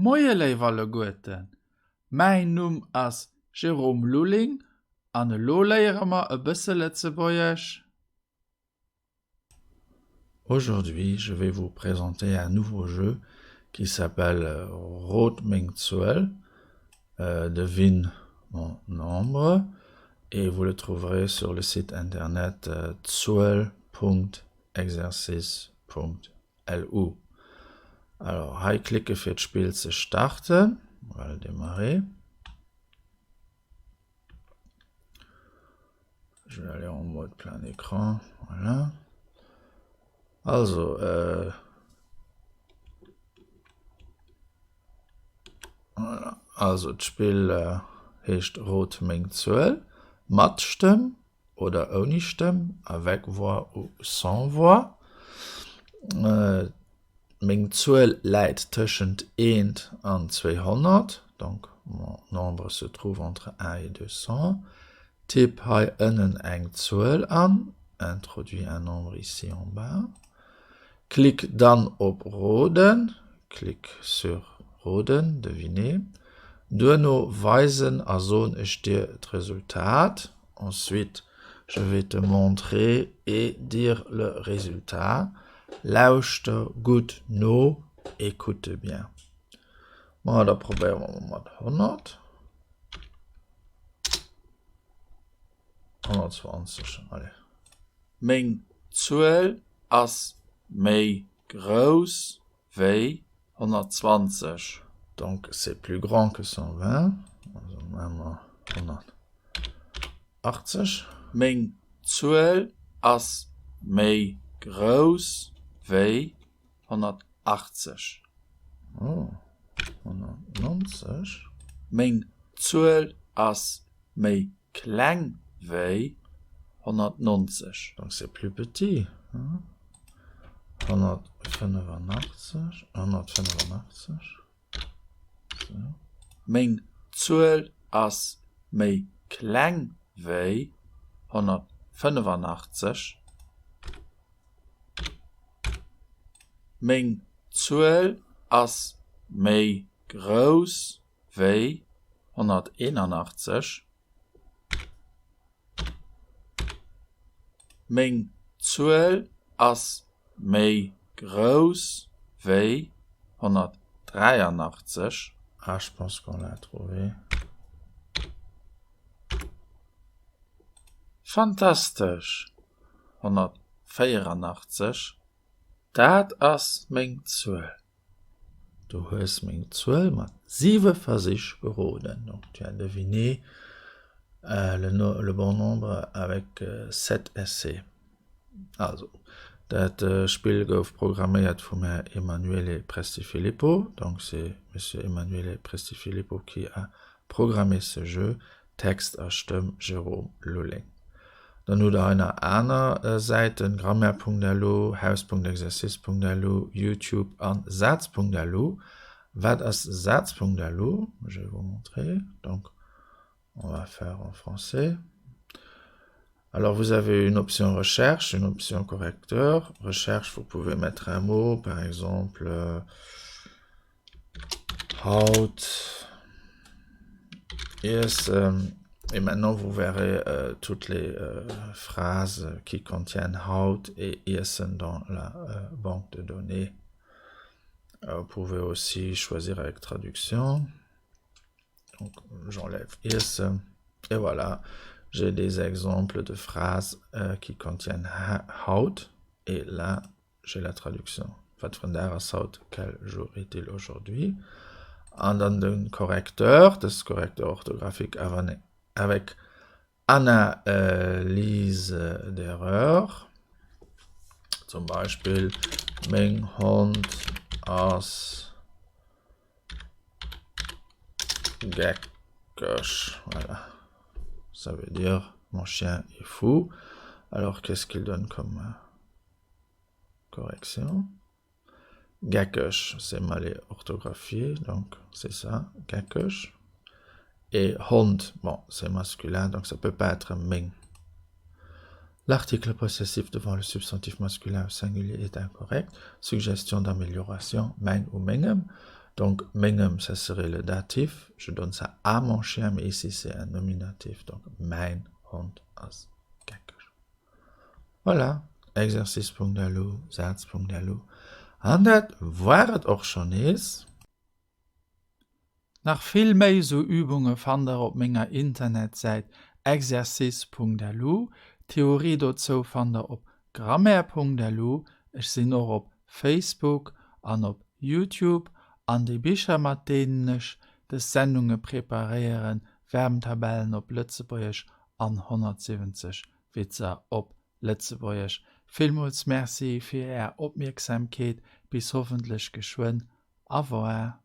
Moie leiwalle Goeten. Mein Numm ass Jerome Luling, an lo leiere ma e bësse Letzebäuerch. Aujourd'hui, je vais vous présenter un nouveau jeu qui s'appelle Rotmingzuel. Devine mon nombre et vous le trouverez sur le site internet zuel.exercice.lu. Alors, hier klicke für das Spiel zu starten. On va le démarrer. Je vais aller en mode plein écran. Voilà. Also, voilà. Also das Spiel heißt Rotmingzuel. Mit Stimme oder ohne Stimme, avec voix ou sans voix. Mingzuel liegt zwischen 1 und 200, donc mon nombre se trouve entre 1 et 200. Type hier innen eng Zuel an, introduit un nombre ici en bas. Clique dann op Roden, clique sur Roden, devinez. Duno weisen à zone et le résultat. Ensuite, je vais te montrer et dire le résultat. Lauschte gut no, écoute bien. Bon, da probieren wir mal 100. 120, allez. Mingzuel ass méi gross wéi 120. Donc, c'est plus grand que 120. Also, même 180. Mingzuel ass méi gross wéi 180. Oh, 190. Mingzuel ass méi kleng wéi 190. Donc, c'est plus petit. 185. 185. So. Mingzuel ass méi kleng wéi 185. Mingzuel ass méi gross wéi 181. Mingzuel ass méi gross wéi 183. Ah, je pense qu'on l'a trouvé. Fantastisch. 184. Dat ass Mingzuel. Du hast Mingzuel mit 47 geraten. Donc, tu as deviné le bon nombre avec 7 essais. Also, das Spiel gouf programmiert von Herr Emanuele Prestifilippo. Donc, c'est Monsieur Emanuele Prestifilippo qui a programmé ce jeu. Text à Stimme Jerome Luling. Dann hat eine andere Seite, grammaire.lu, house.exercice.lu, YouTube und Satz.lu. Was ist Satz.lu? Je vais vous montrer. Donc, on va faire en français. Alors, vous avez une option recherche, une option correcteur. Recherche, vous pouvez mettre un mot, par exemple, Haut. Et maintenant, vous verrez toutes les phrases qui contiennent Haut et Essen dans la banque de données. Vous pouvez aussi choisir avec traduction. Donc, j'enlève Essen. Et voilà, j'ai des exemples de phrases qui contiennent Haut. Et là, j'ai la traduction. Wat vandaag Haut, quel jour est-il aujourd'hui? En dan den correcteur, das correcteur orthographique avec Analyse d'erreur. Zum Beispiel, mein Hund aus Geckos. Voilà. Ça veut dire, mon chien est fou. Alors, qu'est-ce qu'il donne comme correction? Geckos, c'est mal orthographié, donc c'est ça, Geckos. Et Hund, bon, c'est masculin, donc ça peut pas être Ming. L'article possessif devant le substantif masculin au singulier est incorrect. Suggestion d'amélioration, mein ou mengem. Donc, mengem, ça serait le datif. Je donne ça à mon chien, mais ici, c'est un nominatif. Donc, mein Hund ist geckig. Voilà. Exercice.delu, Satz.delu. Und das war es auch schon ist. Nach viel méi so Übunge fand op ménger Internetseite exercice.delu, Theorie dazu fand op grammaire.delu, ich sinn noch op Facebook an op YouTube, an die Bücher mat denench des Sendunge preparieren, Wärmtabellen op Lützeburgisch an 170 Witzer op Lützeburgisch. Vielmals merci für Ihre Aufmerksamkeit, bis hoffentlich geschwind. Au revoir.